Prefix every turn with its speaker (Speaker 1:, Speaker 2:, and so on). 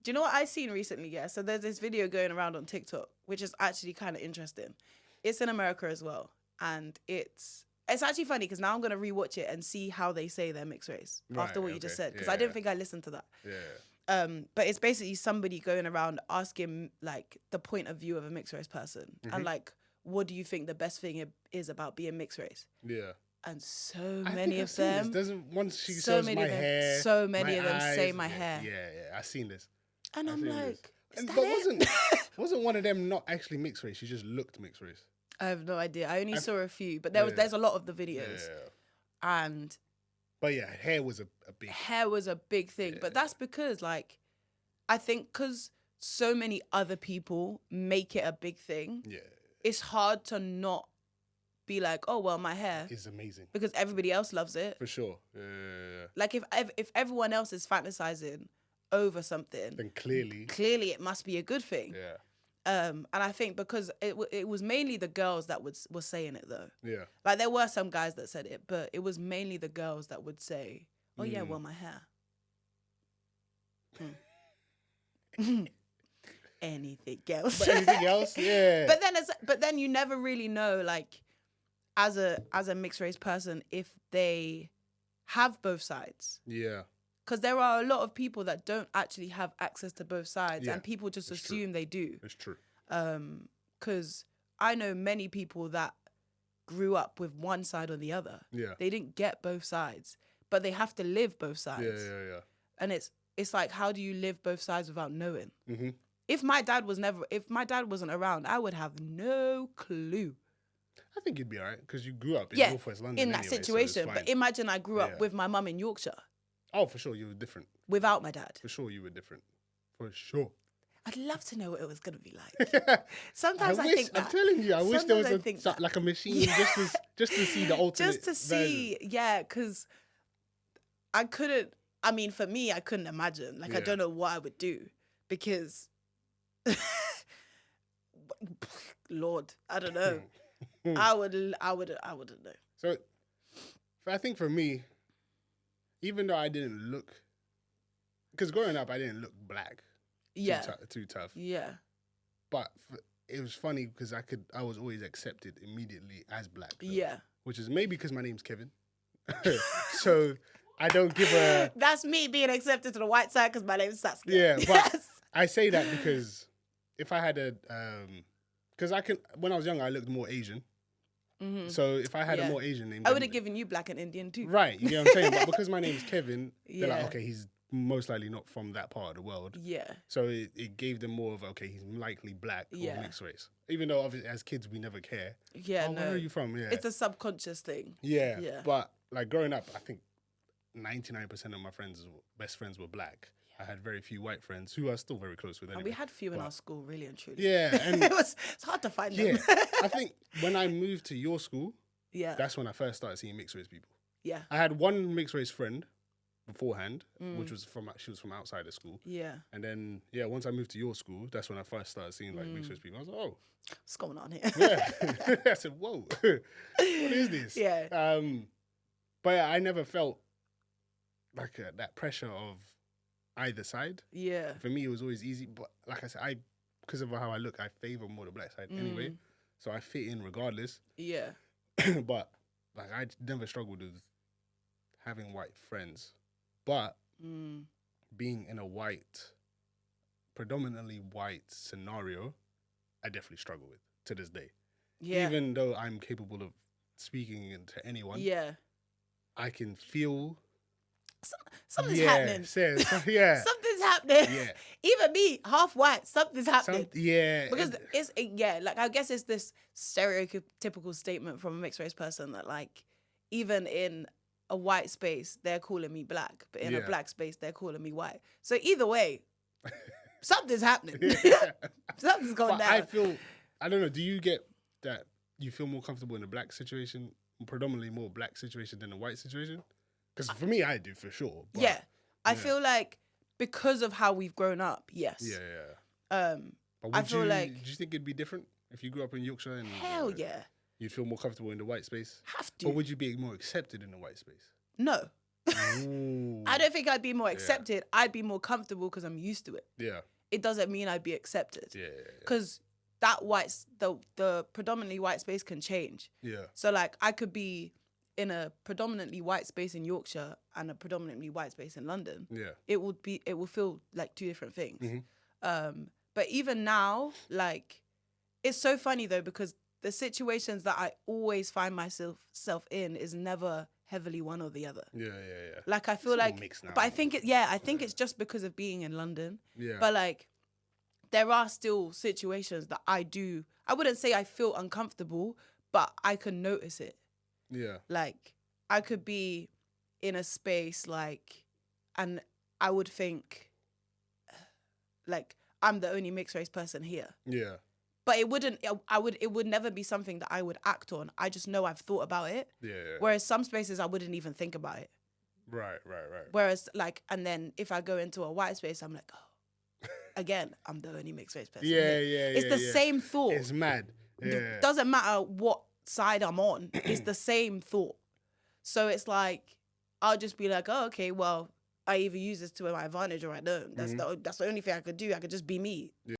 Speaker 1: Do you know what I seen recently? Yeah. So there's this video going around on TikTok, which is actually kind of interesting. It's in America as well. And it's actually funny because now I'm going to rewatch it and see how they say they're mixed race after what you just said. Because I didn't think I listened to that.
Speaker 2: Yeah.
Speaker 1: But it's basically somebody going around asking like the point of view of a mixed race person. And like, what do you think the best thing is about being mixed race?
Speaker 2: Yeah.
Speaker 1: And so many of them.
Speaker 2: Doesn't once she
Speaker 1: so
Speaker 2: shows
Speaker 1: many
Speaker 2: my
Speaker 1: of them,
Speaker 2: hair,
Speaker 1: so many of them
Speaker 2: eyes,
Speaker 1: say my hair.
Speaker 2: Yeah, I've seen this.
Speaker 1: And I'm like, is that
Speaker 2: but
Speaker 1: it?
Speaker 2: wasn't one of them not actually mixed race? She just looked mixed race.
Speaker 1: I have no idea. I only saw a few, but there's a lot of the videos.
Speaker 2: Yeah. But yeah, hair was a big
Speaker 1: thing. But that's because like, I think because so many other people make it a big thing.
Speaker 2: Yeah.
Speaker 1: It's hard to not be like, oh well, my hair
Speaker 2: is amazing
Speaker 1: because everybody else loves it.
Speaker 2: For sure.
Speaker 1: Like if everyone else is fantasizing over something,
Speaker 2: then clearly
Speaker 1: it must be a good thing.
Speaker 2: Yeah.
Speaker 1: And I think because it was mainly the girls that was saying it though.
Speaker 2: Yeah.
Speaker 1: Like there were some guys that said it, but it was mainly the girls that would say, "Oh yeah, well my hair." Anything else?
Speaker 2: But anything else? Yeah.
Speaker 1: But then you never really know like as a mixed race person if they have both sides.
Speaker 2: Yeah.
Speaker 1: Because there are a lot of people that don't actually have access to both sides, and people just assume they do.
Speaker 2: It's true.
Speaker 1: Because I know many people that grew up with one side or the other.
Speaker 2: Yeah.
Speaker 1: They didn't get both sides, but they have to live both sides.
Speaker 2: Yeah.
Speaker 1: And it's like, how do you live both sides without knowing?
Speaker 2: Mm-hmm.
Speaker 1: If my dad wasn't around, I would have no clue.
Speaker 2: I think you'd be all right because you grew up in Northwest London
Speaker 1: in that situation.
Speaker 2: So
Speaker 1: but imagine I grew up with my mum in Yorkshire.
Speaker 2: Oh, for sure, you were different.
Speaker 1: Without my dad.
Speaker 2: For sure, you were different. For sure.
Speaker 1: I'd love to know what it was going to be like. Sometimes I think that.
Speaker 2: I'm telling you, I wish there was like a machine just to see the ultimate
Speaker 1: Just to see, because for me, I couldn't imagine. Like, I don't know what I would do because, Lord, I don't know. I wouldn't know.
Speaker 2: So, I think for me, even though I didn't look, because growing up I didn't look black, too tough.
Speaker 1: Yeah.
Speaker 2: But it was funny because I was always accepted immediately as black. Though,
Speaker 1: yeah.
Speaker 2: Which is maybe because my name's Kevin, so I don't give a.
Speaker 1: That's me being accepted to the white side because my name's Saskia.
Speaker 2: Yeah, but I say that because if I had because when I was younger I looked more Asian. Mm-hmm. So if I had a more Asian name,
Speaker 1: I would have given you black and Indian too.
Speaker 2: Right, you get what I'm saying? But because my name's Kevin, they're like, okay, he's most likely not from that part of the world.
Speaker 1: Yeah.
Speaker 2: So it gave them more of, okay, he's likely black or mixed race. Even though obviously as kids we never care.
Speaker 1: Yeah, no.
Speaker 2: Where are you from? Yeah.
Speaker 1: It's a subconscious thing.
Speaker 2: Yeah. But like growing up, I think 99% of my best friends were black. I had very few white friends who are still very close with anyway.
Speaker 1: And we had few in our school, really and truly.
Speaker 2: Yeah. And
Speaker 1: it's hard to find them.
Speaker 2: I think when I moved to your school, that's when I first started seeing mixed race people.
Speaker 1: Yeah.
Speaker 2: I had one mixed race friend beforehand, which was she was from outside the school.
Speaker 1: Yeah.
Speaker 2: And then, once I moved to your school, that's when I first started seeing like mixed race people. I was like, oh.
Speaker 1: What's going on here?
Speaker 2: Yeah. I said, whoa, what is this?
Speaker 1: Yeah.
Speaker 2: But I never felt like that pressure of either side.
Speaker 1: Yeah.
Speaker 2: For me, it was always easy. But like I said, because of how I look, I favor more the black side anyway. So I fit in regardless.
Speaker 1: Yeah.
Speaker 2: But like I never struggled with having white friends. But being in a predominantly white scenario, I definitely struggle with to this day. Yeah. Even though I'm capable of speaking to anyone.
Speaker 1: Yeah.
Speaker 2: I can feel
Speaker 1: something's happening.
Speaker 2: Yeah.
Speaker 1: Something's happening.
Speaker 2: Yeah.
Speaker 1: Even me, half white, something's happening. Because like I guess it's this stereotypical statement from a mixed race person that like even in a white space they're calling me black, but in a black space they're calling me white. So either way, something's happening. Something's going down.
Speaker 2: I don't know, do you get that you feel more comfortable in a black situation, predominantly more black situation than a white situation? Because for me, I do for sure. But,
Speaker 1: I feel like because of how we've grown up, yes.
Speaker 2: Yeah. But do you think it'd be different if you grew up in Yorkshire? And,
Speaker 1: hell yeah.
Speaker 2: You'd feel more comfortable in the white space?
Speaker 1: Have to.
Speaker 2: Or would you be more accepted in the white space?
Speaker 1: No. I don't think I'd be more accepted. I'd be more comfortable because I'm used to it.
Speaker 2: Yeah.
Speaker 1: It doesn't mean I'd be accepted.
Speaker 2: Yeah.
Speaker 1: Because that the predominantly white space can change.
Speaker 2: Yeah.
Speaker 1: So like I could be in a predominantly white space in Yorkshire and a predominantly white space in London.
Speaker 2: Yeah.
Speaker 1: It will feel like two different things.
Speaker 2: Mm-hmm.
Speaker 1: But even now, like, it's so funny though, because the situations that I always find myself in is never heavily one or the other.
Speaker 2: Yeah.
Speaker 1: Like I feel like, but I think it's just because of being in London.
Speaker 2: Yeah.
Speaker 1: But like, there are still situations that I wouldn't say I feel uncomfortable, but I can notice it.
Speaker 2: Yeah.
Speaker 1: Like, I could be in a space, like, and I would think, like, I'm the only mixed race person here.
Speaker 2: Yeah.
Speaker 1: But it would never be something that I would act on. I just know I've thought about it.
Speaker 2: Yeah.
Speaker 1: Whereas some spaces I wouldn't even think about it.
Speaker 2: Right.
Speaker 1: Whereas, like, and then if I go into a white space, I'm like, oh, again, I'm the only mixed race person.
Speaker 2: Yeah.
Speaker 1: It's the same thought.
Speaker 2: It's mad. Yeah.
Speaker 1: It doesn't matter what side I'm on. It's the same thought. So it's like, I'll just be like, oh, okay, well, I either use this to my advantage or I don't. That's the only thing I could do. I could just be me. Yeah.